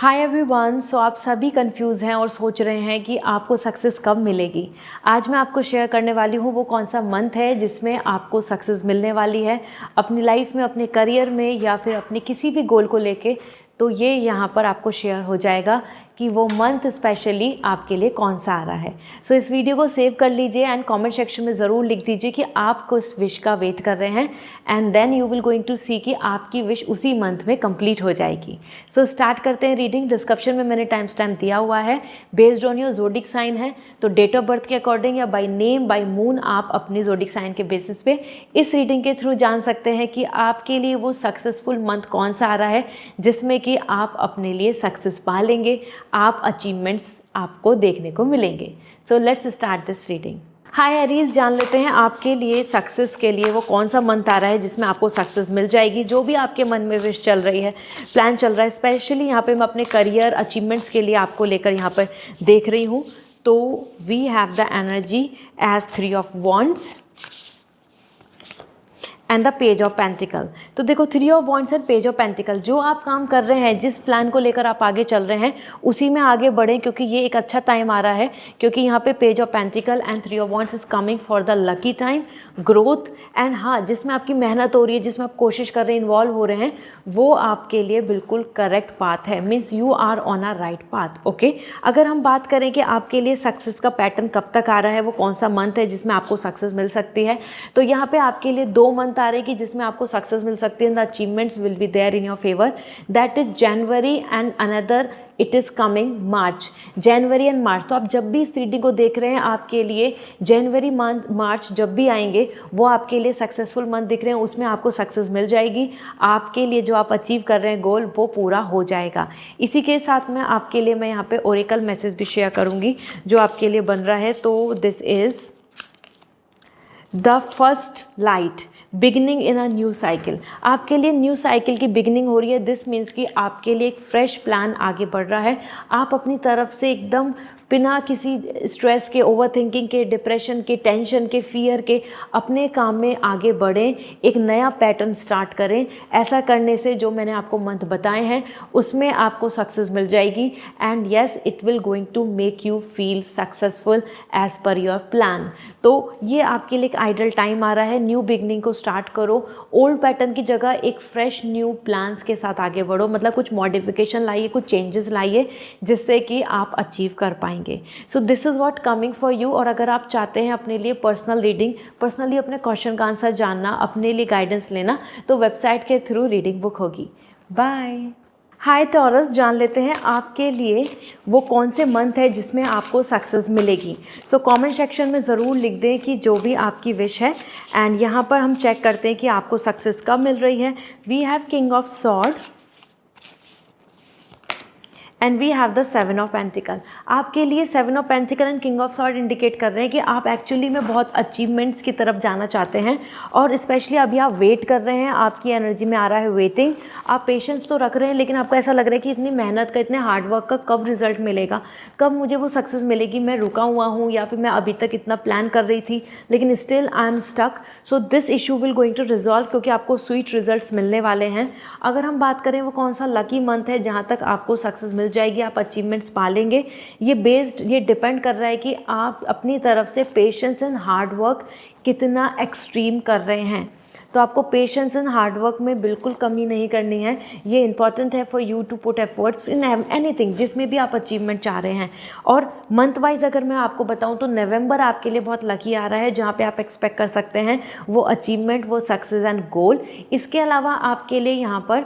Hi everyone. सो आप सभी confuse हैं और सोच रहे हैं कि आपको सक्सेस कब मिलेगी। आज मैं आपको शेयर करने वाली हूँ वो कौन सा मंथ है जिसमें आपको सक्सेस मिलने वाली है अपनी लाइफ में, अपने करियर में या फिर अपने किसी भी गोल को लेके। तो ये यहाँ पर आपको शेयर हो जाएगा कि वो मंथ स्पेशली आपके लिए कौन सा आ रहा है। सो इस वीडियो को सेव कर लीजिए एंड कमेंट सेक्शन में ज़रूर लिख दीजिए कि आप किस विश का वेट कर रहे हैं and then you will going to see कि आपकी विश उसी मंथ में कंप्लीट हो जाएगी। सो स्टार्ट करते हैं रीडिंग। डिस्क्रिप्शन में मैंने टाइम स्टैम्प दिया हुआ है, based on your zodiac sign है। तो डेट ऑफ बर्थ के अकॉर्डिंग या बाय नेम बाय मून आप अपनी ज़ोडिक साइन के बेसिस पे इस रीडिंग के थ्रू जान सकते हैं कि आपके लिए वो सक्सेसफुल मंथ कौन सा आ रहा है जिसमें कि आप अपने लिए सक्सेस पा लेंगे, आप अचीवमेंट्स आपको देखने को मिलेंगे। So let's start this reading. Hi Aries, जान लेते हैं आपके लिए सक्सेस के लिए वो कौन सा मंथ आ रहा है जिसमें आपको सक्सेस मिल जाएगी। जो भी आपके मन में विश चल रही है, प्लान चल रहा है, स्पेशली यहाँ पे मैं अपने करियर अचीवमेंट्स के लिए आपको लेकर यहाँ पर देख रही हूँ। तो we have the energy as 3 of wands and the page of pentacle. तो देखो 3 of wands and page of pentacle, जो आप काम कर रहे हैं, जिस प्लान को लेकर आप आगे चल रहे हैं उसी में आगे बढ़ें, क्योंकि ये एक अच्छा टाइम आ रहा है। क्योंकि यहाँ पे page of pentacle and 3 of wands is coming for the lucky time, growth and हाँ, जिसमें आपकी मेहनत हो रही है, जिसमें आप कोशिश कर रहे हैं, इन्वॉल्व हो रहे हैं, वो आपके लिए बिल्कुल करेक्ट पाथ है। Means you are on a right path. Okay, अगर हम बात करें कि आपके लिए सक्सेस का पैटर्न कब तक आ रहा है, वो कौन सा मंथ है जिसमें आपको सक्सेस मिल सकती है, तो यहाँ पे आपके लिए 2 मंथ आ रहे हैं कि जिसमें आपको सक्सेस मिल सकती है। The achievements will be there in your favour, that is January and another it is coming March. January and March, तो आप जब भी इस रीडिंग को देख रहे हैं आपके लिए जनवरी मंथ, मार्च जब भी आएंगे वो आपके लिए सक्सेसफुल मंथ दिख रहे हैं, उसमें आपको सक्सेस मिल जाएगी। आपके लिए जो आप अचीव कर रहे हैं गोल, वो पूरा हो जाएगा। इसी के साथ में आपके लिए मैं यहाँ पे ओरेकल मैसेज भी शेयर करूँगी जो आपके लिए बन रहा है। तो this is the first light beginning in a new cycle. आपके लिए न्यू साइकिल की बिगिनिंग हो रही है। दिस मीन्स कि आपके लिए एक फ्रेश प्लान आगे बढ़ रहा है। आप अपनी तरफ से एकदम बिना किसी स्ट्रेस के, ओवर थिंकिंग के, डिप्रेशन के, टेंशन के, फियर के अपने काम में आगे बढ़ें, एक नया पैटर्न स्टार्ट करें। ऐसा करने से जो मैंने आपको मंथ बताए हैं उसमें आपको सक्सेस मिल जाएगी and yes, it will going to make you feel successful as per your plan. तो ये आपके लिए एक आइडियल टाइम आ रहा है। न्यू बिगनिंग को स्टार्ट करो, ओल्ड पैटर्न की जगह एक फ्रेश न्यू प्लान्स के साथ आगे बढ़ो। मतलब कुछ मॉडिफिकेशन लाइए, कुछ चेंजेस लाइए जिससे कि आप अचीव कर पाएंगे। सो this is what coming for you. और अगर आप चाहते हैं अपने लिए पर्सनल रीडिंग, पर्सनली अपने क्वेश्चन का आंसर जानना, अपने लिए गाइडेंस लेना, तो वेबसाइट के थ्रू रीडिंग बुक होगी। बाय। हाय टॉरस, जान लेते हैं आपके लिए वो कौन से मंथ है जिसमें आपको सक्सेस मिलेगी। सो कमेंट सेक्शन में ज़रूर लिख दें कि जो भी आपकी विश है एंड यहाँ पर हम चेक करते हैं कि आपको सक्सेस कब मिल रही है। We have king of sword and we have the 7 of pentacle. आपके लिए 7 of pentacle and king of sword indicate कर रहे हैं कि आप एक्चुअली में बहुत अचीवमेंट्स की तरफ जाना चाहते हैं और स्पेशली अभी आप वेट कर रहे हैं। आपकी एनर्जी में आ रहा है वेटिंग। आप पेशेंस तो रख रहे हैं लेकिन आपको ऐसा लग रहा है कि इतनी मेहनत का, इतने हार्डवर्क का कब रिजल्ट मिलेगा, कब मुझे वो सक्सेस मिलेगी। मैं रुका हुआ हूँ या फिर मैं अभी तक इतना प्लान कर रही थी लेकिन still I am stuck. So this issue will going to resolve, क्योंकि आपको स्वीट रिजल्ट्स मिलने वाले हैं। अगर हम बात करें वो कौन सा लकी मंथ है जहाँ तक आपको सक्सेस मिल जाएगी, आप अचीवमेंट्स पालेंगे, ये डिपेंड कर रहा है कि आप अपनी तरफ से पेशेंस एंड हार्डवर्क कितना एक्सट्रीम कर रहे हैं। तो आपको पेशेंस एंड हार्डवर्क में बिल्कुल कमी नहीं करनी है। ये इंपॉर्टेंट है for you to put efforts in anything जिसमें भी आप अचीवमेंट चाह रहे हैं। और मंथ वाइज अगर मैं आपको बताऊं तो नवंबर आपके लिए बहुत लकी आ रहा है जहां पे आप एक्सपेक्ट कर सकते हैं वो अचीवमेंट, वो सक्सेस एंड गोल। इसके अलावा आपके लिए यहाँ पर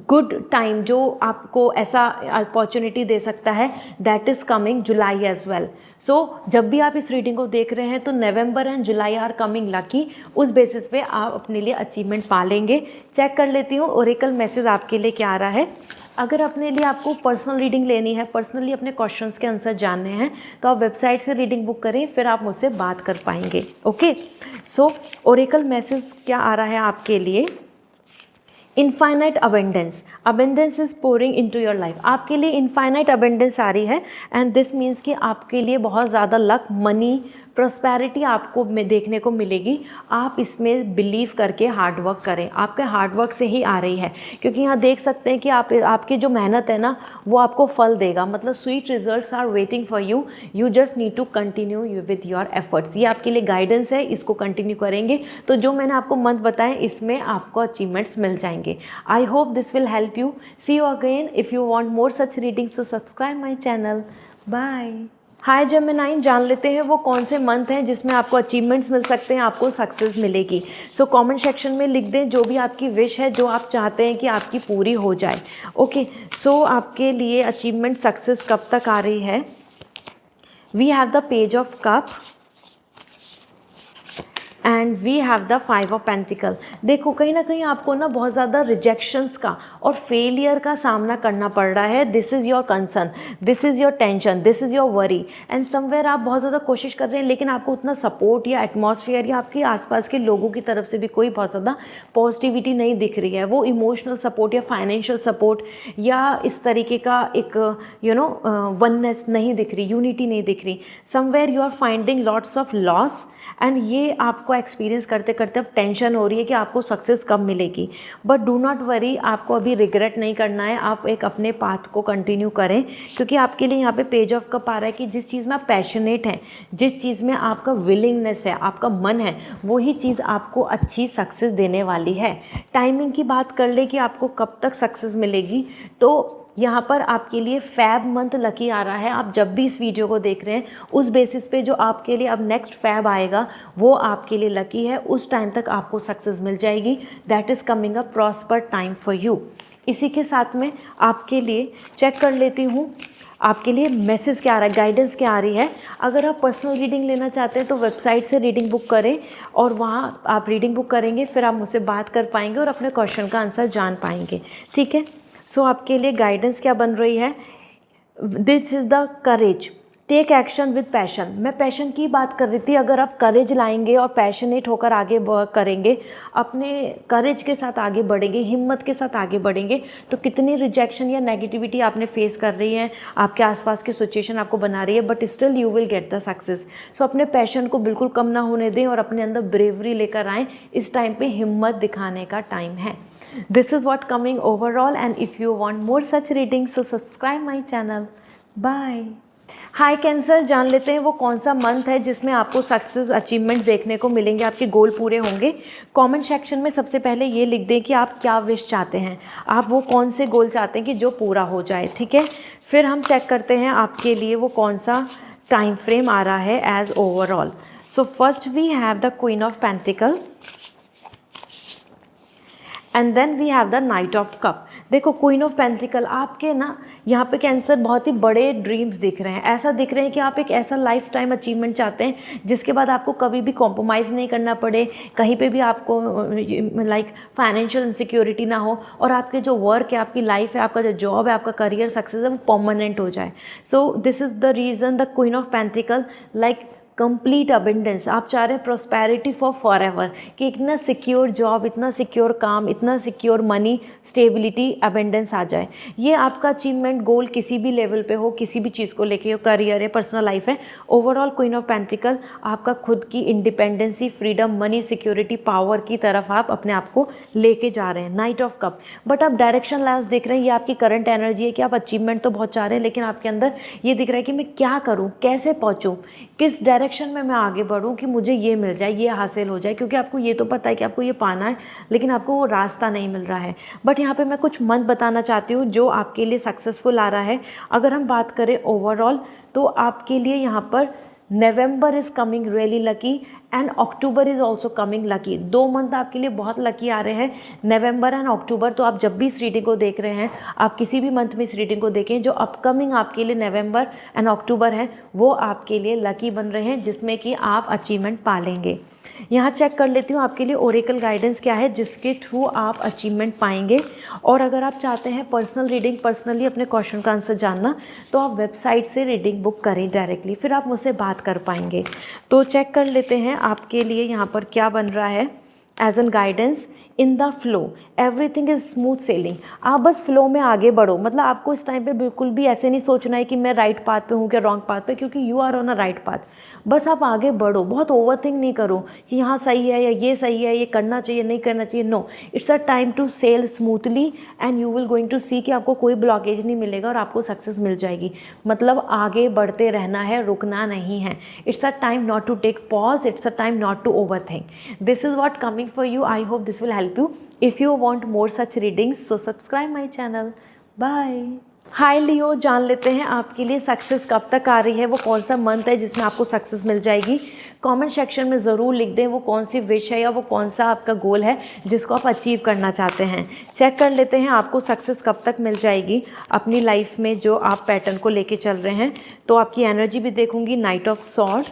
गुड टाइम जो आपको ऐसा अपॉर्चुनिटी दे सकता है, that is coming July as well. So जब भी आप इस रीडिंग को देख रहे हैं तो November and July are coming lucky. उस बेसिस पे आप अपने लिए अचीवमेंट पालेंगे। चेक कर लेती हूँ ओरेकल मैसेज आपके लिए क्या आ रहा है। अगर अपने लिए आपको पर्सनल रीडिंग लेनी है, पर्सनली अपने क्वेश्चंस के आंसर जानने हैं, तो आप वेबसाइट से रीडिंग बुक करें, फिर आप मुझसे बात कर पाएंगे। ओके, सो ओरेकल मैसेज क्या आ रहा है आपके लिए। Infinite abundance, abundance is pouring into your life. आपके लिए इनफाइनाइट अबेंडेंस आ रही है एंड दिस मीन्स कि आपके लिए बहुत ज़्यादा लक, मनी, प्रॉस्पेरिटी आपको देखने को मिलेगी। आप इसमें बिलीव करके हार्ड वर्क करें, आपके हार्ड वर्क से ही आ रही है, क्योंकि यहाँ देख सकते हैं कि आपकी जो मेहनत है ना वो आपको फल देगा, मतलब sweet results are waiting for you, you just need to continue with your efforts. ये आपके लिए गाइडेंस है, इसको कंटिन्यू करेंगे तो जो मैंने आपको मंथ बताए इसमें आपको अचीवमेंट्स मिल जाएंगे। I hope this will help you. See you again. If you want more such readings तो subscribe my channel. Bye. Hi Gemini, जान लेते हैं वो कौन से मंथ हैं जिसमें आपको अचीवमेंट्स मिल सकते हैं, आपको सक्सेस मिलेगी। सो कमेंट सेक्शन में लिख दें जो भी आपकी विश है, जो आप चाहते हैं कि आपकी पूरी हो जाए। ओके, सो आपके लिए अचीवमेंट सक्सेस कब तक आ रही है। We have the page of cup and we have the 5 of pentacle. देखो कहीं ना कहीं आपको ना बहुत ज़्यादा रिजेक्शंस का और फेलियर का सामना करना पड़ रहा है। This is your concern, this is your tension, this is your worry and somewhere आप बहुत ज़्यादा कोशिश कर रहे हैं, लेकिन आपको उतना सपोर्ट या एटमॉस्फेयर या आपके आसपास के लोगों की तरफ से भी कोई बहुत ज़्यादा पॉजिटिविटी नहीं दिख रही है। वो इमोशनल सपोर्ट या फाइनेंशियल सपोर्ट या इस तरीके का एक वननेस नहीं दिख रही, यूनिटी नहीं दिख रही। Somewhere you are finding lots of loss and ये आपको एक्सपीरियंस करते करते अब टेंशन हो रही है कि आपको सक्सेस कब मिलेगी। बट डू नॉट वरी, आपको अभी रिग्रेट नहीं करना है, आप एक अपने पाथ को कंटिन्यू करें, क्योंकि आपके लिए यहाँ पे पेज ऑफ कप आ रहा है कि जिस चीज़ में आप पैशनेट हैं, जिस चीज़ में आपका विलिंगनेस है, आपका मन है, वही चीज़ आपको अच्छी सक्सेस देने वाली है। टाइमिंग की बात कर ले कि आपको कब तक सक्सेस मिलेगी, तो यहाँ पर आपके लिए फैब मंथ लकी आ रहा है। आप जब भी इस वीडियो को देख रहे हैं उस बेसिस पे जो आपके लिए अब नेक्स्ट फैब आएगा वो आपके लिए लकी है, उस टाइम तक आपको सक्सेस मिल जाएगी। That is coming a prosper time for you. इसी के साथ में आपके लिए चेक कर लेती हूँ आपके लिए मैसेज क्या आ रहा है, गाइडेंस क्या आ रही है। अगर आप पर्सनल रीडिंग लेना चाहते हैं तो वेबसाइट से रीडिंग बुक करें और वहाँ आप रीडिंग बुक करेंगे, फिर आप मुझसे बात कर पाएंगे और अपने क्वेश्चन का आंसर जान पाएंगे। ठीक है, सो आपके लिए गाइडेंस क्या बन रही है। This is the courage, take action with passion. मैं पैशन की बात कर रही थी। अगर आप करेज लाएंगे और पैशनेट होकर आगे करेंगे, अपने करेज के साथ आगे बढ़ेंगे, हिम्मत के साथ आगे बढ़ेंगे, तो कितनी रिजेक्शन या नेगेटिविटी आपने फेस कर रही है, आपके आसपास की सिचुएशन आपको बना रही है, but still you will get the success. So अपने पैशन को बिल्कुल कम ना होने दें और अपने अंदर ब्रेवरी लेकर आएँ। इस टाइम पे हिम्मत दिखाने का टाइम है। This is what coming overall, and if you want more such readings, so subscribe my channel. Bye. Hi cancer, जान लेते हैं वो कौन सा मंथ है जिसमें आपको सक्सेस अचीवमेंट देखने को मिलेंगे, आपके गोल पूरे होंगे। कमेंट सेक्शन में सबसे पहले ये लिख दें कि आप क्या विश चाहते हैं, आप वो कौन से गोल चाहते हैं कि जो पूरा हो जाए। ठीक है, फिर हम चेक करते हैं आपके लिए वो कौन सा टाइम फ्रेम आ रहा है as overall. So first we have the queen of pentacle and then we have the knight of cup. देखो क्वीन ऑफ पेंटिकल आपके ना यहाँ पे कैंसर बहुत ही बड़े ड्रीम्स दिख रहे हैं। ऐसा दिख रहे हैं कि आप एक ऐसा लाइफ टाइम अचीवमेंट चाहते हैं जिसके बाद आपको कभी भी कॉम्प्रोमाइज़ नहीं करना पड़े, कहीं पे भी आपको लाइक फाइनेंशियल इनसिक्योरिटी ना हो, और आपके जो वर्क है, आपकी लाइफ है, आपका जो जॉब है, आपका करियर सक्सेस है वो परमानेंट हो जाए। सो this is the reason the queen of pentacle, like complete abundance. आप चाह रहे हैं प्रॉस्पेरिटी फॉर एवर, कि इतना सिक्योर जॉब, इतना सिक्योर काम, इतना सिक्योर मनी, स्टेबिलिटी, अबेंडेंस आ जाए। ये आपका अचीवमेंट गोल किसी भी लेवल पे हो, किसी भी चीज़ को लेके हो, करियर है, पर्सनल लाइफ है, ओवरऑल क्वीन ऑफ पेंटिकल आपका खुद की independency, freedom, money, security, power की तरफ आप अपने आप को लेके जा रहे हैं। नाइट ऑफ कप, बट आप डायरेक्शन लॉस देख रहे हैं। ये आपकी करंट एनर्जी है कि आप अचीवमेंट तो बहुत चाह रहे हैं, लेकिन आपके अंदर ये दिख रहा है कि मैं क्या करूँ, कैसे पहुँचूँ, किस डायरेक्शन में मैं आगे बढ़ूं कि मुझे ये मिल जाए, ये हासिल हो जाए, क्योंकि आपको ये तो पता है कि आपको ये पाना है, लेकिन आपको वो रास्ता नहीं मिल रहा है। बट यहाँ पे मैं कुछ मंथ बताना चाहती हूँ जो आपके लिए सक्सेसफुल आ रहा है। अगर हम बात करें ओवरऑल तो आपके लिए यहाँ पर November is coming really lucky and October is also coming lucky. 2 month आपके लिए बहुत लकी आ रहे हैं, नवंबर एंड अक्टूबर। तो आप जब भी इस रीडिंग को देख रहे हैं, आप किसी भी मंथ में इस रीडिंग को देखें, जो अपकमिंग आपके लिए नवंबर एंड अक्टूबर है वो आपके लिए लकी बन रहे हैं, जिसमें कि आप अचीवमेंट पालेंगे। यहाँ चेक कर लेती हूँ आपके लिए ओरेकल गाइडेंस क्या है जिसके थ्रू आप अचीवमेंट पाएंगे। और अगर आप चाहते हैं पर्सनल रीडिंग, पर्सनली अपने क्वेश्चन का आंसर जानना, तो आप वेबसाइट से रीडिंग बुक करें डायरेक्टली, फिर आप मुझसे बात कर पाएंगे। तो चेक कर लेते हैं आपके लिए यहाँ पर क्या बन रहा है as an guidance. In the flow, everything is smooth sailing. आप बस फ्लो में आगे बढ़ो, मतलब आपको इस टाइम पे बिल्कुल भी ऐसे नहीं सोचना है कि मैं राइट पाथ पे हूँ क्या रॉन्ग पाथ पे, क्योंकि you are on a right path. बस आप आगे बढ़ो, बहुत ओवरथिंक नहीं करो कि यहाँ सही है या ये सही है, ये करना चाहिए नहीं करना चाहिए। No, it's a time to sail smoothly and you will going to see कि आपको कोई ब्लॉकेज नहीं मिलेगा और आपको सक्सेस मिल जाएगी। मतलब आगे बढ़ते रहना है, रुकना नहीं है। It's a time not to take pause, it's a time not to overthink. This is what coming for you. I hope this will help you. If you want more such readings so subscribe my channel. Bye. Hi Leo, जान लेते हैं आपके लिए success कब तक आ रही है, वो कौन सा मंथ है जिसमें आपको सक्सेस मिल जाएगी। कमेंट सेक्शन में ज़रूर लिख दें वो कौन सी विश है या वो कौन सा आपका गोल है जिसको आप अचीव करना चाहते हैं। चेक कर लेते हैं आपको सक्सेस कब तक मिल जाएगी अपनी लाइफ में जो आप पैटर्न को लेके चल रहे हैं। तो आपकी एनर्जी भी देखूंगी, नाइट ऑफ सॉर्ड,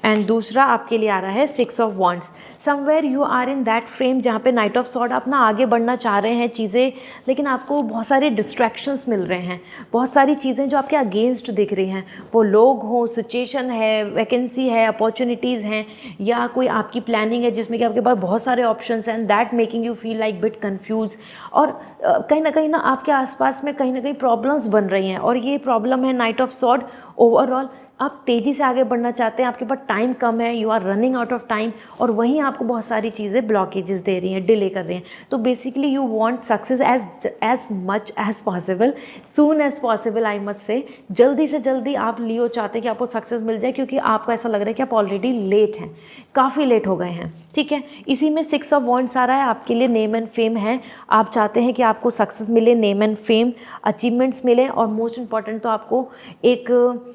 एंड दूसरा आपके लिए आ रहा है 6 of wands. Somewhere you are in that frame जहाँ पे नाइट ऑफ सॉर्ड आप ना आगे बढ़ना चाह रहे हैं चीज़ें, लेकिन आपको बहुत सारे डिस्ट्रैक्शंस मिल रहे हैं, बहुत सारी चीज़ें जो आपके अगेंस्ट दिख रही हैं। वो लोग हो, सिचुएशन है, वैकेंसी है, अपॉर्चुनिटीज़ हैं, या कोई आपकी प्लानिंग है जिसमें कि आपके पास बहुत सारे ऑप्शंस हैं, that making you feel like bit confuse. और कहीं ना आपके आसपास में कहीं ना कहीं प्रॉब्लम्स बन रही हैं, और ये प्रॉब्लम है नाइट ऑफ सॉर्ड। ओवरऑल आप तेज़ी से आगे बढ़ना चाहते हैं, आपके पास टाइम कम है, you are running out of time, और वहीं आपको बहुत सारी चीज़ें ब्लॉकेजेस दे रही हैं, डिले कर रही हैं। तो basically you want success as much as possible, soon as possible, I must say. जल्दी से जल्दी आप लियो चाहते हैं कि आपको सक्सेस मिल जाए, क्योंकि आपको ऐसा लग रहा है कि आप ऑलरेडी लेट हैं, काफ़ी लेट हो गए हैं। ठीक है, इसी में 6 ऑफ वॉन्ड्स आ रहा है, आपके लिए नेम एंड फेम है। आप चाहते हैं कि आपको सक्सेस मिले, नेम एंड फेम, अचीवमेंट्स मिले, और मोस्ट इंपॉर्टेंट तो आपको एक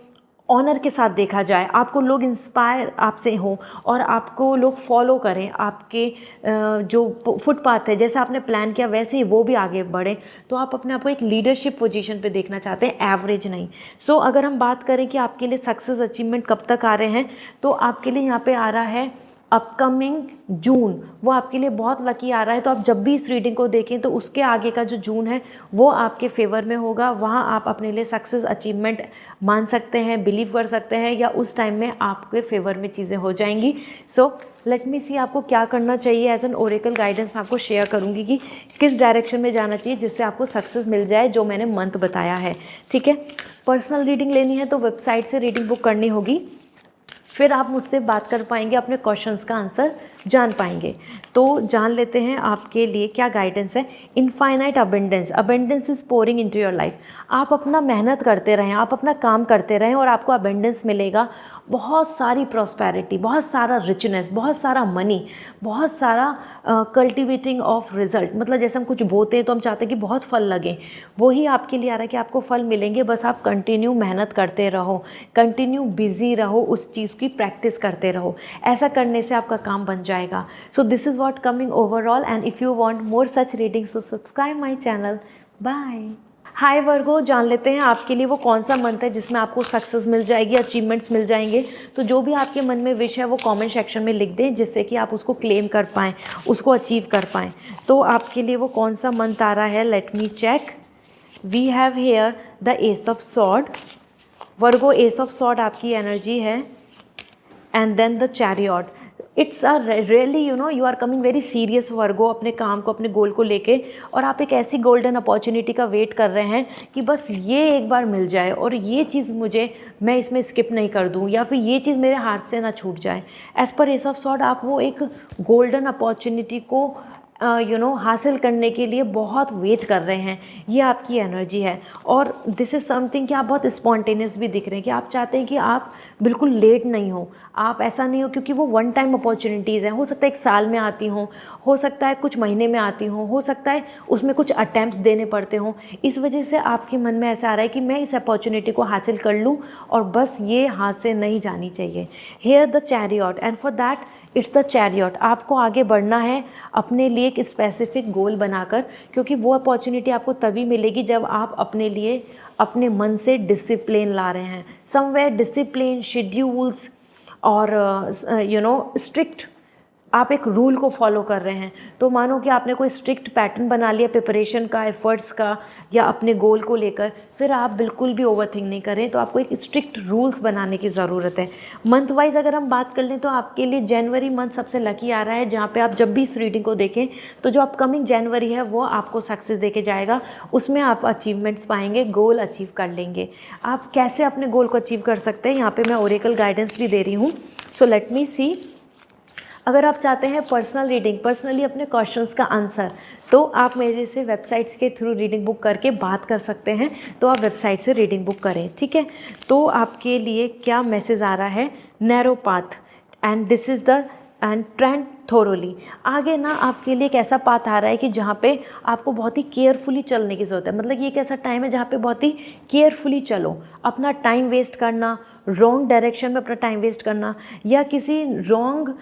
ऑनर के साथ देखा जाए, आपको लोग इंस्पायर आपसे हों और आपको लोग फॉलो करें, आपके जो फुटपाथ है जैसे आपने प्लान किया वैसे ही वो भी आगे बढ़े। तो आप अपने आप को एक लीडरशिप पोजीशन पे देखना चाहते हैं, एवरेज नहीं। सो अगर हम बात करें कि आपके लिए सक्सेस अचीवमेंट कब तक आ रहे हैं, तो आपके लिए यहाँ पे आ रहा है अपकमिंग जून, वो आपके लिए बहुत लकी आ रहा है। तो आप जब भी इस रीडिंग को देखें तो उसके आगे का जो जून है वो आपके फेवर में होगा, वहाँ आप अपने लिए सक्सेस अचीवमेंट मान सकते हैं, बिलीव कर सकते हैं, या उस टाइम में आपके फेवर में चीज़ें हो जाएंगी। सो लेट मी सी आपको क्या करना चाहिए एज एन ओरेकल गाइडेंस। मैं आपको शेयर करूँगी कि किस डायरेक्शन में जाना चाहिए जिससे आपको सक्सेस मिल जाए, जो मैंने मंथ बताया है। ठीक है, पर्सनल रीडिंग लेनी है तो वेबसाइट से रीडिंग बुक करनी होगी, फिर आप मुझसे बात कर पाएंगे, अपने क्वेश्चंस का आंसर जान पाएंगे। तो जान लेते हैं आपके लिए क्या गाइडेंस है। Infinite abundance, abundance is pouring into your life. आप अपना मेहनत करते रहें, आप अपना काम करते रहें और आपको अबेंडेंस मिलेगा। बहुत सारी प्रॉस्पेरिटी, बहुत सारा रिचनेस, बहुत सारा मनी, बहुत सारा कल्टिवेटिंग ऑफ रिजल्ट। मतलब जैसे हम कुछ बोते हैं तो हम चाहते हैं कि बहुत फल लगे, वही आपके लिए आ रहा है कि आपको फल मिलेंगे। बस आप कंटिन्यू मेहनत करते रहो, कंटिन्यू बिजी रहो, उस चीज़ की प्रैक्टिस करते रहो। ऐसा करने से आपका काम बन जाएगा। So this is what coming overall, and if you want more such reading so subscribe my channel. Bye. Hi Virgo, जान लेते हैं आपके लिए वो कौन सा मंथ है जिसमें आपको सक्सेस मिल जाएगी, अचीवमेंट्स मिल जाएंगे। तो जो भी आपके मन में विश है वो कमेंट सेक्शन में लिख दें, जिससे कि आप उसको क्लेम कर पाएँ, उसको अचीव कर पाएँ। तो आपके लिए वो कौन सा मंथ आ रहा है, let me check. We have here the ace of sword. Virgo, ace of sword आपकी एनर्जी है, and then the chariot. It's a really you are coming very serious Virgo, अपने काम को, अपने गोल को लेके, और आप एक ऐसी गोल्डन अपॉर्चुनिटी का वेट कर रहे हैं कि बस ये एक बार मिल जाए और ये चीज़ मैं इसमें स्किप नहीं कर दूं, या फिर ये चीज़ मेरे हाथ से ना छूट जाए। As per S of sword आप वो एक गोल्डन अपॉर्चुनिटी को हासिल करने के लिए बहुत वेट कर रहे हैं, ये आपकी एनर्जी है। और दिस इज़ समथिंग कि आप बहुत स्पॉन्टेनियस भी दिख रहे हैं, कि आप चाहते हैं कि आप बिल्कुल लेट नहीं हो, आप ऐसा नहीं हो, क्योंकि वो वन टाइम अपॉर्चुनिटीज़ हैं। हो सकता है 1 साल में आती हो सकता है कुछ महीने में आती हो सकता है उसमें कुछ अटैम्प्ट्स देने पड़ते हों। इस वजह से आपके मन में ऐसा आ रहा है कि मैं इस अपॉर्चुनिटी को हासिल कर लूँ और बस ये हाथ से नहीं जानी चाहिए। Here the chariot, and for that it's the chariot. आपको आगे बढ़ना है अपने लिए एक स्पेसिफिक गोल बनाकर, क्योंकि वो अपॉर्चुनिटी आपको तभी मिलेगी जब आप अपने लिए अपने मन से डिसिप्लिन ला रहे हैं। समवेयर डिसिप्लिन, शेड्यूल्स और स्ट्रिक्ट आप एक रूल को फॉलो कर रहे हैं। तो मानो कि आपने कोई स्ट्रिक्ट पैटर्न बना लिया प्रिपरेशन का, एफर्ट्स का या अपने गोल को लेकर, फिर आप बिल्कुल भी ओवरथिंक नहीं करें। तो आपको एक स्ट्रिक्ट रूल्स बनाने की ज़रूरत है। मंथ वाइज अगर हम बात कर लें तो आपके लिए जनवरी मंथ सबसे लकी आ रहा है, जहाँ पे आप जब भी इस रीडिंग को देखें तो जो अपकमिंग जनवरी है वो आपको सक्सेस देके जाएगा। उसमें आप अचीवमेंट्स पाएंगे, गोल अचीव कर लेंगे। आप कैसे अपने गोल को अचीव कर सकते हैं, यहाँ पे मैं ओरेकल गाइडेंस भी दे रही हूँ। सो लेट मी सी। अगर आप चाहते हैं पर्सनल रीडिंग, पर्सनली अपने क्वेश्चंस का आंसर, तो आप मेरे से वेबसाइट्स के थ्रू रीडिंग बुक करके बात कर सकते हैं। तो आप वेबसाइट से रीडिंग बुक करें, ठीक है। तो आपके लिए क्या मैसेज आ रहा है, narrow path and this is the end trend thoroughly. आगे ना आपके लिए एक ऐसा पाथ आ रहा है कि जहाँ पे आपको बहुत ही केयरफुली चलने की ज़रूरत है। मतलब ये एक ऐसा टाइम है जहाँ पे बहुत ही केयरफुली चलो। अपना टाइम वेस्ट करना, रॉन्ग डायरेक्शन में अपना टाइम वेस्ट करना, या किसी रॉन्ग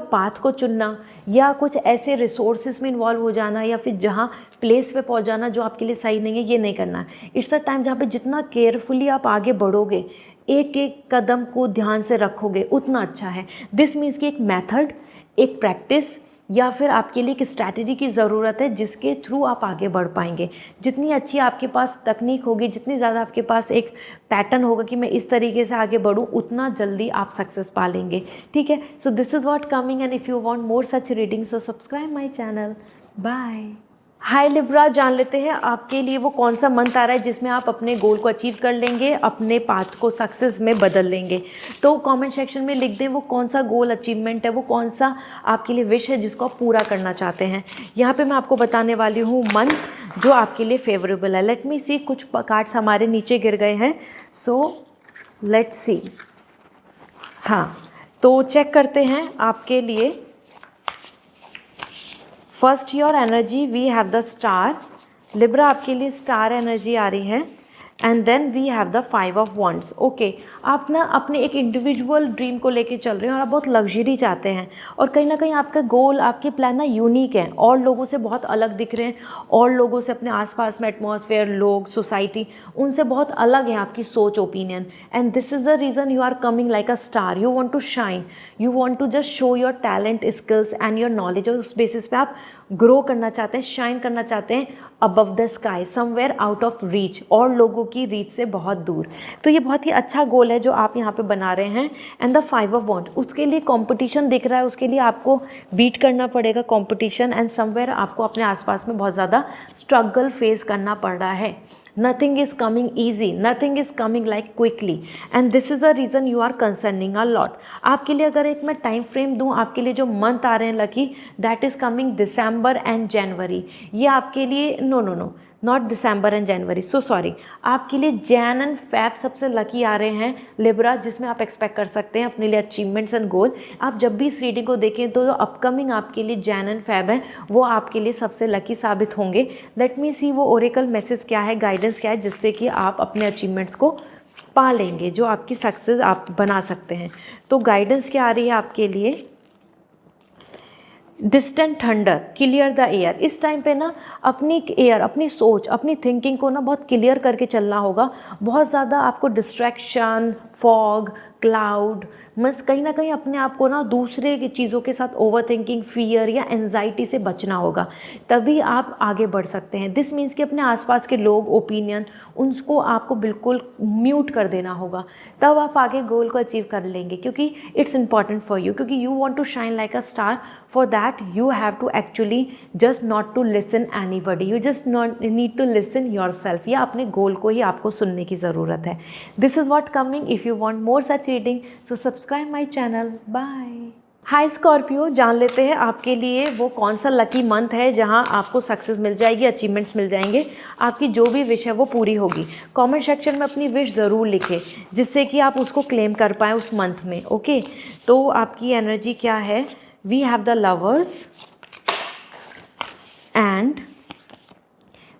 पाथ को चुनना, या कुछ ऐसे रिसोर्सेज में इन्वॉल्व हो जाना, या फिर जहाँ प्लेस पे पहुँच जाना जो आपके लिए सही नहीं है, ये नहीं करना। इट्स अ टाइम जहाँ पे जितना केयरफुली आप आगे बढ़ोगे, एक एक कदम को ध्यान से रखोगे, उतना अच्छा है। दिस मीन्स कि एक मेथड, एक प्रैक्टिस या फिर आपके लिए एक स्ट्रैटेजी की ज़रूरत है जिसके थ्रू आप आगे बढ़ पाएंगे। जितनी अच्छी आपके पास तकनीक होगी, जितनी ज़्यादा आपके पास एक पैटर्न होगा कि मैं इस तरीके से आगे बढ़ूँ, उतना जल्दी आप सक्सेस पा लेंगे, ठीक है। So this is what coming and if you want more such reading so subscribe my channel. Bye. Hi Libra, जान लेते हैं आपके लिए वो कौन सा मंथ आ रहा है जिसमें आप अपने गोल को अचीव कर लेंगे, अपने पाथ को सक्सेस में बदल लेंगे। तो कमेंट सेक्शन में लिख दें वो कौन सा गोल अचीवमेंट है, वो कौन सा आपके लिए विश है जिसको आप पूरा करना चाहते हैं। यहाँ पे मैं आपको बताने वाली हूँ मंथ जो आपके लिए फेवरेबल है। लेट मी सी, कुछ कार्ड्स हमारे नीचे गिर गए हैं, सो लेट्स सी। हाँ, तो चेक करते हैं आपके लिए। First your energy we have the star. Libra, आपके लिए स्टार एनर्जी आ रही है। And then we have the 5 of wands. Okay, आप ना अपने एक इंडिविजुअल ड्रीम को लेके चल रहे हैं और आप बहुत लग्जरी चाहते हैं, और कहीं ना कहीं आपका गोल, आपके प्लान ना यूनिक है, और लोगों से बहुत अलग दिख रहे हैं, और लोगों से, अपने आसपास में एटमॉस्फेयर, लोग, सोसाइटी, उनसे बहुत अलग है आपकी सोच, opinion. And this is the reason you are coming like a star. You want to shine, you want to just show your talent, skills and your knowledge, और उस बेसिस पे आप ग्रो करना चाहते हैं, शाइन करना चाहते हैं above the sky, somewhere out of reach, और लोगों की रीच से बहुत दूर। तो ये बहुत ही अच्छा गोल है जो आप यहाँ पे बना रहे हैं। एंड द 5 ऑफ वॉन्ड, उसके लिए कंपटीशन दिख रहा है, उसके लिए आपको बीट करना पड़ेगा कंपटीशन, एंड समवेयर आपको अपने आसपास में बहुत ज़्यादा स्ट्रगल फेस करना पड़ रहा है। Nothing is coming easy, nothing is coming like quickly, and this is the reason you are concerning a lot. आपके लिए अगर एक मैं टाइम फ्रेम दूँ, आपके लिए जो मंथ आ रहे हैं lucky, that is coming December and January. ये आपके लिए no not December and January, so sorry, आपके लिए जैन एंड फैब सबसे लकी आ रहे हैं लिब्रा, जिसमें आप एक्सपेक्ट कर सकते हैं अपने लिए अचीवमेंट्स एंड गोल। आप जब भी इस रीडिंग को देखें तो जो अपकमिंग आपके लिए जैन एंड फैब है वो आपके लिए सबसे लकी साबित होंगे। लेट मी सी वो ओरेकल मैसेज क्या है, गाइडेंस क्या है, जिससे कि आप अपने अचीवमेंट्स को पा लेंगे, जो आपकी सक्सेस आप बना सकते हैं। तो गाइडेंस क्या आ रही है आपके लिए, distant thunder, clear the air. इस टाइम पे ना अपनी एयर, अपनी सोच, अपनी थिंकिंग को ना बहुत क्लियर करके चलना होगा। बहुत ज़्यादा आपको डिस्ट्रैक्शन, फॉग, क्लाउड, मस कहीं ना कहीं अपने आप को ना दूसरे की चीज़ों के साथ ओवर थिंकिंग, फियर या एंजाइटी से बचना होगा, तभी आप आगे बढ़ सकते हैं। दिस मीन्स कि अपने आसपास के लोग, ओपिनियन, उनको आपको बिल्कुल म्यूट कर देना होगा, तब आप आगे गोल को अचीव कर लेंगे, क्योंकि इट्स इंपॉर्टेंट फॉर यू, क्योंकि you want to shine like a star. For that you have to actually just not to listen anybody, you just not need to listen yourself, या अपने गोल को ही आपको सुनने की ज़रूरत है। This is what coming. If you want more such reading so subscribe my channel. Bye. Hi Scorpio, जान लेते हैं आपके लिए वो कौन सा लकी मंथ है जहां आपको सक्सेस मिल जाएगी, अचीवमेंट्स मिल जाएंगे, आपकी जो भी विश है वो पूरी होगी। कमेंट सेक्शन में अपनी विश ज़रूर लिखें, जिससे कि आप उसको क्लेम कर पाएँ उस मंथ में। ओके, तो आपकी एनर्जी क्या है, we have the lovers and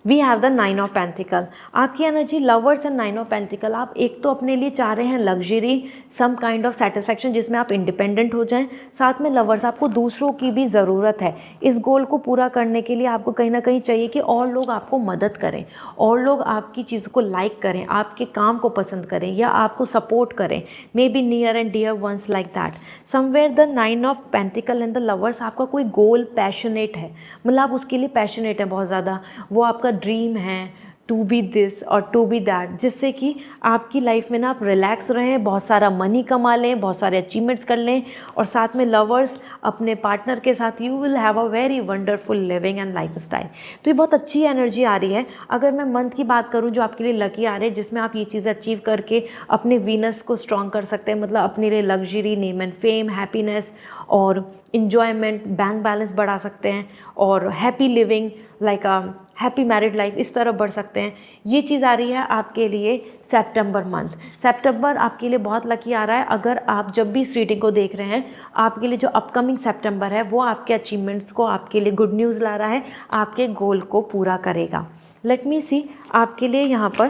we have the 9 of pentacle. आपकी energy lovers and 9 of pentacle, आप एक तो अपने लिए चाह रहे हैं luxury, some kind of satisfaction जिसमें आप इंडिपेंडेंट हो जाएं, साथ में लवर्स आपको दूसरों की भी ज़रूरत है। इस गोल को पूरा करने के लिए आपको कहीं ना कहीं चाहिए कि और लोग आपको मदद करें, और लोग आपकी चीज़ों को लाइक करें, आपके काम को पसंद करें या आपको सपोर्ट करें, maybe near and dear ones like that. Somewhere the 9 of pentacle and the lovers, आपका कोई गोल पैशनेट है, मतलब आप उसके लिए पैशनेट है बहुत ज़्यादा, वो आपका ड्रीम है टू बी दिस और टू बी दैट, जिससे कि आपकी लाइफ में ना आप रिलैक्स रहें, बहुत सारा मनी कमा लें, बहुत सारे अचीवमेंट्स कर लें, और साथ में लवर्स अपने पार्टनर के साथ you will have a very wonderful living and life style. तो ये बहुत अच्छी एनर्जी आ रही है। अगर मैं मंथ की बात करूँ जो आपके लिए लकी आ रहे हैं, जिसमें आप ये चीज़ें अचीव करके अपने वीनस को स्ट्रॉन्ग कर सकते हैं, मतलब अपने लिए luxury, name and fame, happiness और इन्जॉयमेंट, बैंक बैलेंस बढ़ा सकते हैं, और happy living like a happy married life, इस तरफ बढ़ सकते हैं। ये चीज़ आ रही है आपके लिए सितंबर मंथ। सितंबर आपके लिए बहुत लकी आ रहा है। अगर आप जब भी इस रीडिंग को देख रहे हैं, आपके लिए जो अपकमिंग सितंबर है वो आपके अचीवमेंट्स को, आपके लिए गुड न्यूज़ ला रहा है, आपके गोल को पूरा करेगा। लेट मी सी आपके लिए यहाँ पर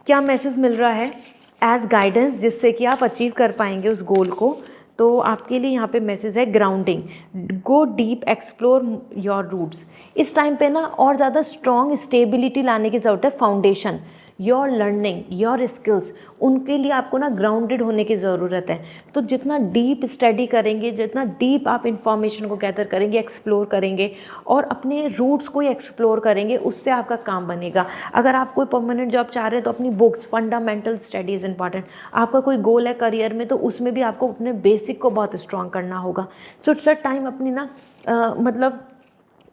क्या मैसेज मिल रहा है एज गाइडेंस, जिससे कि आप अचीव कर पाएंगे उस गोल को। तो आपके लिए यहाँ पे मैसेज है grounding, go deep, explore your roots. इस टाइम पे ना और ज़्यादा स्ट्रॉन्ग स्टेबिलिटी लाने की ज़रूरत है। Foundation, your learning, your skills, उनके लिए आपको ना ग्राउंडेड होने की ज़रूरत है। तो जितना डीप स्टडी करेंगे, जितना डीप आप इंफॉर्मेशन को गैदर करेंगे, एक्सप्लोर करेंगे और अपने रूट्स को ही एक्सप्लोर करेंगे, उससे आपका काम बनेगा। अगर आप कोई परमानेंट जॉब चाह रहे हैं तो अपनी books, fundamental study is important. आपका कोई गोल है करियर में तो उसमें भी आपको अपने बेसिक को बहुत स्ट्रॉन्ग करना होगा। सो इट्स अ टाइम अपनी ना मतलब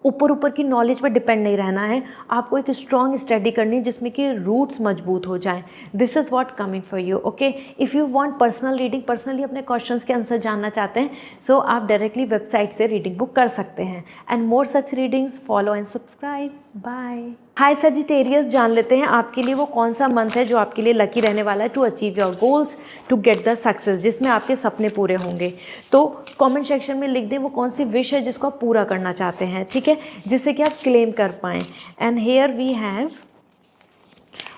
ऊपर की नॉलेज पर डिपेंड नहीं रहना है, आपको एक स्ट्रॉन्ग स्टडी करनी है जिसमें कि रूट्स मजबूत हो जाएं। This is what coming for you. Okay, if you want personal reading, personally अपने क्वेश्चंस के आंसर जानना चाहते हैं, सो आप डायरेक्टली वेबसाइट से रीडिंग बुक कर सकते हैं। And more such readings, follow and subscribe. Bye. Hi Sagittarius, जान लेते हैं आपके लिए वो कौन सा मंथ है जो आपके लिए लकी रहने वाला है to achieve your goals, to get the success, जिसमें आपके सपने पूरे होंगे। तो कमेंट सेक्शन में लिख दें वो कौन सी विश है जिसको आप पूरा करना चाहते हैं, ठीक है, जिससे कि आप क्लेम कर पाएँ। And here we have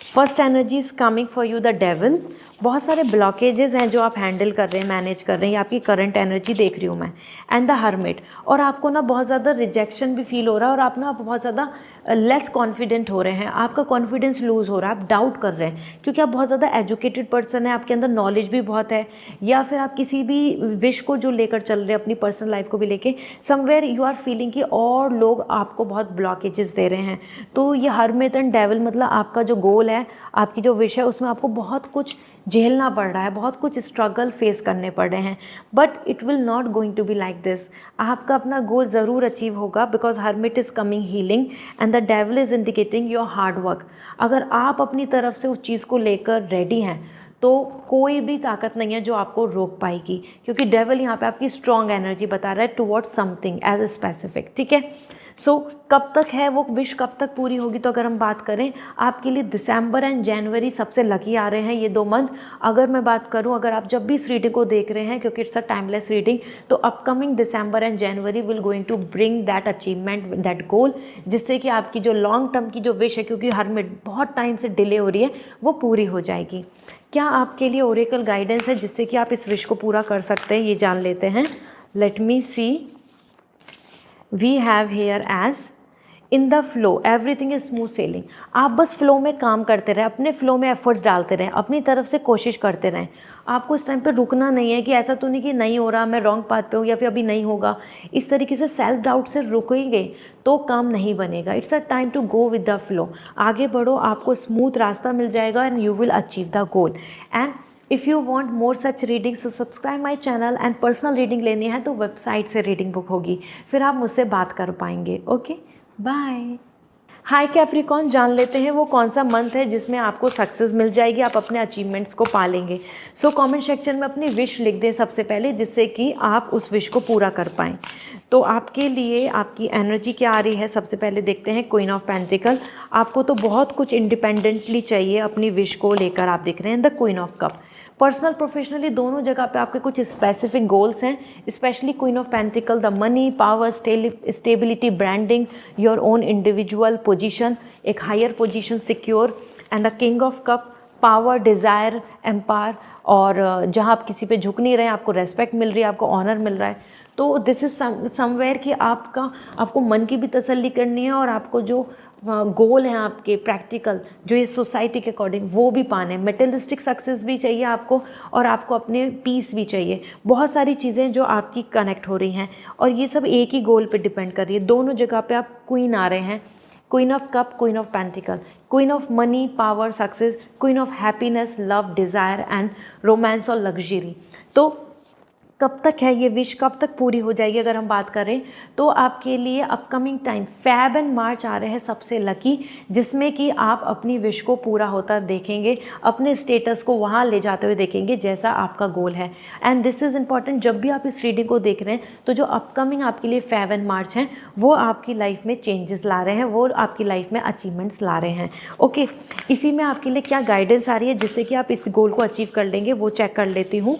first energy is coming for you the devil. बहुत सारे ब्लॉकेजेस हैं जो आप हैंडल कर रहे हैं, मैनेज कर रहे हैं, ये आपकी करंट एनर्जी देख रही हूँ मैं। एंड द हर्मिट, और आपको ना बहुत ज़्यादा रिजेक्शन भी फील हो रहा है और आप ना बहुत ज़्यादा लेस कॉन्फिडेंट हो रहे हैं, आपका कॉन्फिडेंस लूज़ हो रहा है, आप डाउट कर रहे हैं क्योंकि आप बहुत ज़्यादा एजुकेटेड पर्सन है, आपके अंदर नॉलेज भी बहुत है, या फिर आप किसी भी विश को जो लेकर चल रहे हैं अपनी पर्सनल लाइफ को भी लेके, समवेयर यू आर फीलिंग कि और लोग आपको बहुत ब्लॉकेजेस दे रहे हैं। तो ये हर्मिट एंड डेविल मतलब आपका जो गोल है, आपकी जो विश है, उसमें आपको बहुत कुछ झेलना पड़ रहा है, बहुत कुछ स्ट्रगल फेस करने पड़ रहे हैं, but it will not going to be like this. आपका अपना गोल ज़रूर अचीव होगा because hermit is coming healing and the devil is indicating your hard work. अगर आप अपनी तरफ से उस चीज़ को लेकर रेडी हैं तो कोई भी ताकत नहीं है जो आपको रोक पाएगी, क्योंकि डेविल यहाँ पे आपकी स्ट्रॉन्ग एनर्जी बता रहा है towards something as a specific, ठीक है। सो कब तक है वो विश, कब तक पूरी होगी, तो अगर हम बात करें आपके लिए दिसंबर एंड जनवरी सबसे लकी आ रहे हैं, ये 2 मंथ। अगर मैं बात करूं, अगर आप जब भी इस रीडिंग को देख रहे हैं, क्योंकि इट्स अ टाइमलेस रीडिंग, तो upcoming December and January will going to bring that achievement, that goal, जिससे कि आपकी जो लॉन्ग टर्म की जो विश है, क्योंकि हर्मिट बहुत टाइम से डिले हो रही है, वो पूरी हो जाएगी। क्या आपके लिए ओरेकल गाइडेंस है जिससे कि आप इस विश को पूरा कर सकते हैं, ये जान लेते हैं। Let me see, we have here as in the flow everything is smooth sailing. आप बस फ्लो में काम करते रहें, अपने फ्लो में एफर्ट्स डालते रहें, अपनी तरफ से कोशिश करते रहें। आपको इस टाइम पे रुकना नहीं है कि ऐसा तो नहीं कि नहीं हो रहा, मैं रॉन्ग पाथ पे हूँ या फिर अभी नहीं होगा। इस तरीके से सेल्फ डाउट से रुकेंगे तो काम नहीं बनेगा। It's a time to go with the flow. आगे बढ़ो, आपको स्मूथ रास्ता मिल जाएगा and you will achieve the goal. And if you want more such reading so subscribe my channel. And personal reading लेनी है तो वेबसाइट से रीडिंग बुक होगी, फिर आप मुझसे बात कर पाएंगे। Okay, bye. हाय कैप्रिकॉर्न, जान लेते हैं वो कौन सा मंथ है जिसमें आपको सक्सेस मिल जाएगी, आप अपने अचीवमेंट्स को पालेंगे। सो कमेंट सेक्शन में अपनी विश लिख दें सबसे पहले, जिससे कि आप उस विश को पूरा कर पाएँ। तो आपके लिए आपकी एनर्जी क्या आ रही है, सबसे पहले देखते हैं क्वीन ऑफ पेंटिकल। आपको तो बहुत कुछ इंडिपेंडेंटली चाहिए अपनी विश को लेकर, आप देख रहे हैं the queen of cup. Personal professionally दोनों जगह पे आपके कुछ स्पेसिफिक गोल्स हैं, specially queen of pentacle, the money, power, stability, branding, your own individual position, एक higher position secure, and the king of cup, power, desire, empire, और जहाँ आप किसी पे झुक नहीं रहे हैं, आपको रेस्पेक्ट मिल रही है, आपको ऑनर मिल रहा है। तो दिस इज़ समवेयर कि आपको मन की भी तसल्ली करनी है और आपको जो गोल हैं आपके प्रैक्टिकल, जो ये सोसाइटी के अकॉर्डिंग, वो भी पाने हैं। मेटेरियलिस्टिक सक्सेस भी चाहिए आपको और आपको अपने पीस भी चाहिए। बहुत सारी चीज़ें जो आपकी कनेक्ट हो रही हैं और ये सब एक ही गोल पे डिपेंड कर रही है। दोनों जगह पे आप क्वीन आ रहे हैं, queen of cup, queen of pentacle, queen of money, power, success, queen of happiness, love, desire and romance और लग्जरी। तो कब तक है ये विश, कब तक पूरी हो जाएगी अगर हम बात करें तो आपके लिए अपकमिंग टाइम फेब एंड मार्च आ रहे हैं सबसे लकी, जिसमें कि आप अपनी विश को पूरा होता देखेंगे, अपने स्टेटस को वहाँ ले जाते हुए देखेंगे जैसा आपका गोल है। एंड दिस इज़ इम्पॉर्टेंट, जब भी आप इस रीडिंग को देख रहे हैं तो जो अपकमिंग आपके लिए फेब एंड मार्च हैं वो आपकी लाइफ में चेंजेस ला रहे हैं, वो आपकी लाइफ में अचीवमेंट्स ला रहे हैं। ओके, इसी में आपके लिए क्या गाइडेंस आ रही है जिससे कि आप इस गोल को अचीव कर लेंगे, वो चेक कर लेती हूँ।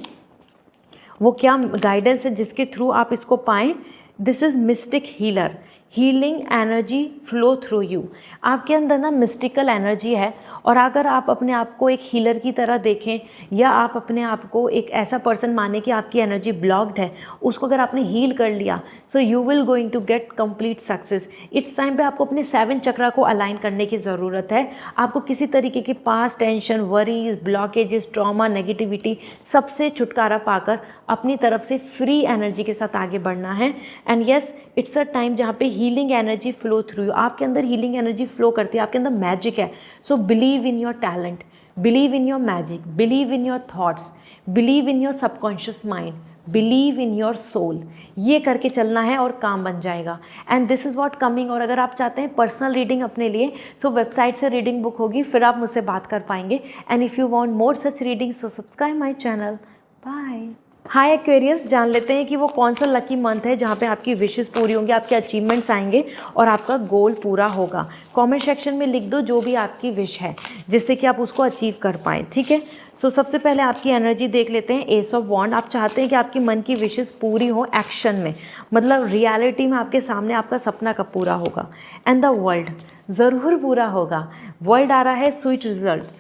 वो क्या गाइडेंस है जिसके थ्रू आप इसको पाएँ। This is mistake healer, healing energy flow through you. आपके अंदर ना मिस्टिकल एनर्जी है और अगर आप अपने आप को एक हीलर की तरह देखें या आप अपने आप को एक ऐसा पर्सन माने कि आपकी एनर्जी ब्लॉक्ड है, उसको अगर आपने हील कर लिया so you will going to get complete success. It's time पे आपको अपने 7 चक्रा को अलाइन करने की ज़रूरत है। आपको किसी तरीके की past tension, worries, blockages, trauma, negativity सबसे छुटकारा पाकर अपनी तरफ से फ्री एनर्जी के साथ आगे बढ़ना है। And yes, it's a time जहाँ पे healing energy flow through you. आपके अंदर हीलिंग एनर्जी फ्लो करती है, आपके अंदर मैजिक है। So believe in your talent, believe in your magic, believe in your thoughts, believe in your subconscious mind, believe in your soul. ये करके चलना है और काम बन जाएगा। And this is what coming. और अगर आप चाहते हैं पर्सनल रीडिंग अपने लिए, सो वेबसाइट से रीडिंग बुक होगी, फिर आप मुझसे बात कर पाएंगे। And if you want more such reading so subscribe my channel. Bye. Hi Aquarius, जान लेते हैं कि वो कौन सा लकी मंथ है जहाँ पे आपकी विशेस पूरी होंगी, आपके अचीवमेंट्स आएंगे और आपका गोल पूरा होगा। कमेंट सेक्शन में लिख दो जो भी आपकी विश है जिससे कि आप उसको अचीव कर पाएँ, ठीक है। सो सबसे पहले आपकी एनर्जी देख लेते हैं। एस ऑफ वॉन्ड, आप चाहते हैं कि आपकी मन की विशेस पूरी हो एक्शन में, मतलब रियलिटी में आपके सामने आपका सपना कब पूरा होगा। एंड द वर्ल्ड, ज़रूर पूरा होगा। वर्ल्ड आ रहा है स्वीट रिजल्ट।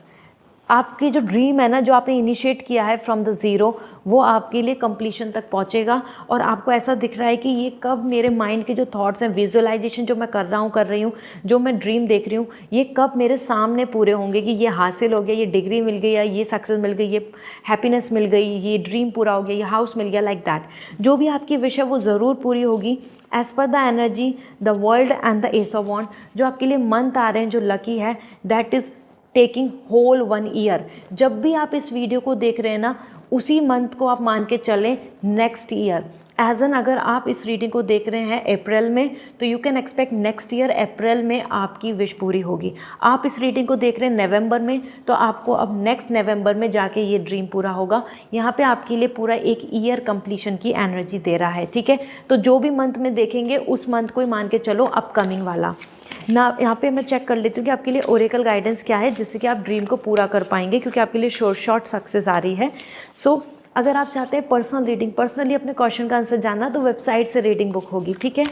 आपकी जो ड्रीम है ना, जो आपने इनिशिएट किया है फ्रॉम द ज़ीरो, वो आपके लिए कंप्लीशन तक पहुंचेगा। और आपको ऐसा दिख रहा है कि ये कब मेरे माइंड के जो थॉट्स हैं, विजुअलाइजेशन जो मैं कर रही हूँ, जो मैं ड्रीम देख रही हूँ, ये कब मेरे सामने पूरे होंगे कि ये हासिल हो गया, ये डिग्री मिल गई, या ये सक्सेस मिल गई, ये हैप्पीनेस मिल गई, ये ड्रीम पूरा हो गया, ये हाउस मिल गया, लाइक दैट। जो भी आपकी विश है वो ज़रूर पूरी होगी as per the energy, the world and the ace of wand. जो आपके लिए मंथ आ रहे हैं जो लकी है, that is taking whole 1 year. जब भी आप इस वीडियो को देख रहे हैं ना, उसी मंथ को आप मान के चलें नेक्स्ट ईयर। एज एन अगर आप इस रीडिंग को देख रहे हैं अप्रैल में, तो you can expect next year April में आपकी विश पूरी होगी। आप इस रीडिंग को देख रहे हैं नवंबर में, तो आपको अब नेक्स्ट नवंबर में जाके ये ड्रीम पूरा होगा। यहाँ पे आपके लिए पूरा 1 ईयर कंप्लीशन की एनर्जी दे रहा है, ठीक है। तो जो भी मंथ में देखेंगे उस मंथ को ही मान के चलो अपकमिंग वाला ना। यहाँ पे मैं चेक कर लेती हूँ कि आपके लिए ओरेकल गाइडेंस क्या है जिससे कि आप ड्रीम को पूरा कर पाएंगे, क्योंकि आपके लिए शॉर्ट सक्सेस आ रही है। सो अगर आप चाहते हैं पर्सनल रीडिंग, पर्सनली अपने क्वेश्चन का आंसर जानना, तो वेबसाइट से रीडिंग बुक होगी, ठीक है।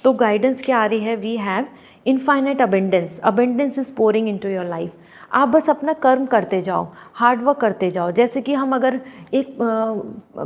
तो गाइडेंस क्या आ रही है, we have infinite abundance, abundance is pouring into your life. आप बस अपना कर्म करते जाओ, हार्डवर्क करते जाओ। जैसे कि हम अगर एक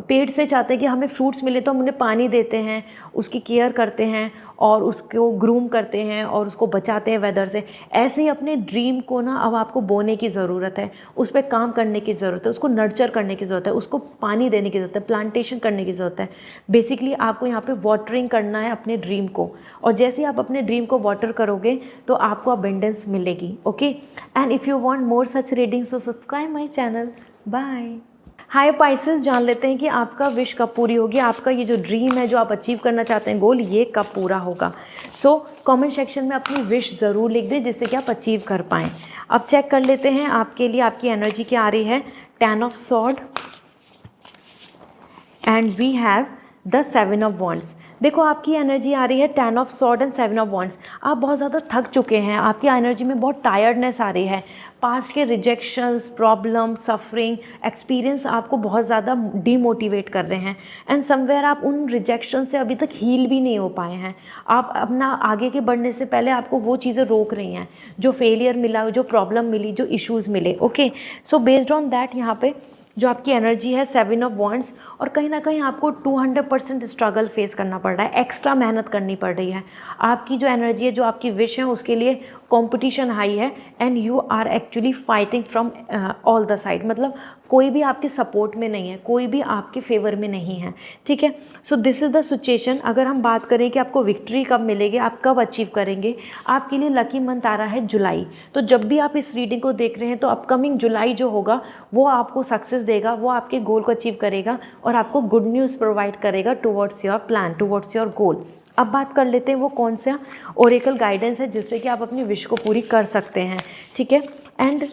पेड़ से चाहते हैं कि हमें फ्रूट्स मिले तो हम उन्हें पानी देते हैं, उसकी केयर करते हैं और उसको ग्रूम करते हैं और उसको बचाते हैं वेदर से। ऐसे ही अपने ड्रीम को ना अब आपको बोने की ज़रूरत है, उस पर काम करने की ज़रूरत है, उसको नर्चर करने की ज़रूरत है, उसको पानी देने की ज़रूरत है, प्लांटेशन करने की ज़रूरत है। बेसिकली आपको यहाँ पे वाटरिंग करना है अपने ड्रीम को, और जैसे ही आप अपने ड्रीम को वाटर करोगे तो आपको अबेंडेंस मिलेगी, okay. And if you want more such reading so subscribe my channel. Bye. Hi Pisces, जान लेते हैं कि आपका विश कब पूरी होगी, आपका ये जो ड्रीम है, जो आप अचीव करना चाहते हैं गोल, ये कब पूरा होगा। सो कमेंट सेक्शन में अपनी विश ज़रूर लिख दें जिससे कि आप अचीव कर पाएँ। अब चेक कर लेते हैं आपके लिए आपकी एनर्जी क्या आ रही है। 10 of sword and we have the 7 of wands. देखो आपकी एनर्जी आ रही है 10 of sword and 7 of wands. आप बहुत ज़्यादा थक चुके हैं, आपकी एनर्जी में बहुत टायर्डनेस आ रही है। पास्ट के रिजेक्शंस, प्रॉब्लम, सफरिंग, एक्सपीरियंस आपको बहुत ज़्यादा डीमोटिवेट कर रहे हैं। एंड समवेयर आप उन रिजेक्शन से अभी तक हील भी नहीं हो पाए हैं। आप अपना आगे के बढ़ने से पहले आपको वो चीज़ें रोक रही हैं जो फेलियर मिला, जो प्रॉब्लम मिली, जो इश्यूज़ मिले। Okay, so based on that यहाँ पे जो आपकी एनर्जी है 7 ऑफ वॉन्ड्स, और कहीं ना कहीं आपको 200% स्ट्रगल फेस करना पड़ रहा है, एक्स्ट्रा मेहनत करनी पड़ रही है। आपकी जो एनर्जी है, जो आपकी विश है, उसके लिए कंपटीशन हाई है and you are actually fighting from all the side. मतलब कोई भी आपके सपोर्ट में नहीं है, कोई भी आपके फेवर में नहीं है। ठीक है, so this is the situation. अगर हम बात करें कि आपको विक्ट्री कब मिलेगी, आप कब अचीव करेंगे, आपके लिए लकी मंथ आ रहा है जुलाई। तो जब भी आप इस रीडिंग को देख रहे हैं तो अपकमिंग जुलाई जो होगा वो आपको सक्सेस देगा, वो आपके गोल को अचीव करेगा और आपको गुड न्यूज़ प्रोवाइड करेगा towards your plan, towards your goal. अब बात कर लेते हैं वो कौन सा ओरेकल गाइडेंस है जिससे कि आप अपनी विश को पूरी कर सकते हैं। ठीक है, एंड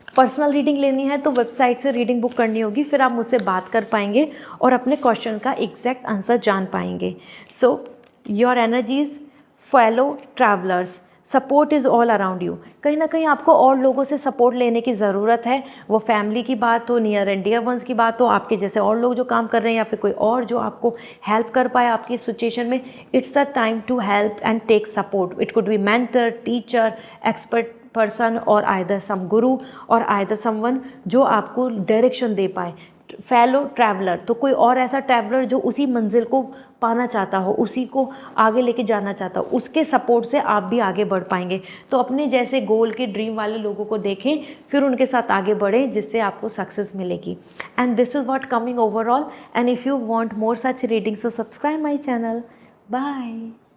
पर्सनल रीडिंग लेनी है तो वेबसाइट से रीडिंग बुक करनी होगी, फिर आप मुझसे बात कर पाएंगे और अपने क्वेश्चन का एग्जैक्ट आंसर जान पाएंगे। So your energies fellow travellers, support is all around you. कहीं ना कहीं आपको और लोगों से सपोर्ट लेने की ज़रूरत है, वो फैमिली की बात हो, नियर एंड डियर वंस की बात हो, आपके जैसे और लोग जो काम कर रहे हैं या फिर कोई और जो आपको हेल्प कर पाए आपकी सिचुएशन में। It's a time to help and take support. It could be mentor, teacher, expert person or either some guru or either someone जो आपको डायरेक्शन दे पाए। फेलो ट्रैवलर, तो कोई और ऐसा ट्रैवलर जो उसी मंजिल को पाना चाहता हो, उसी को आगे लेके जाना चाहता हो, उसके सपोर्ट से आप भी आगे बढ़ पाएंगे। तो अपने जैसे गोल के ड्रीम वाले लोगों को देखें, फिर उनके साथ आगे बढ़ें, जिससे आपको सक्सेस मिलेगी। And this is what coming overall, and if you want more such reading so subscribe my channel. Bye.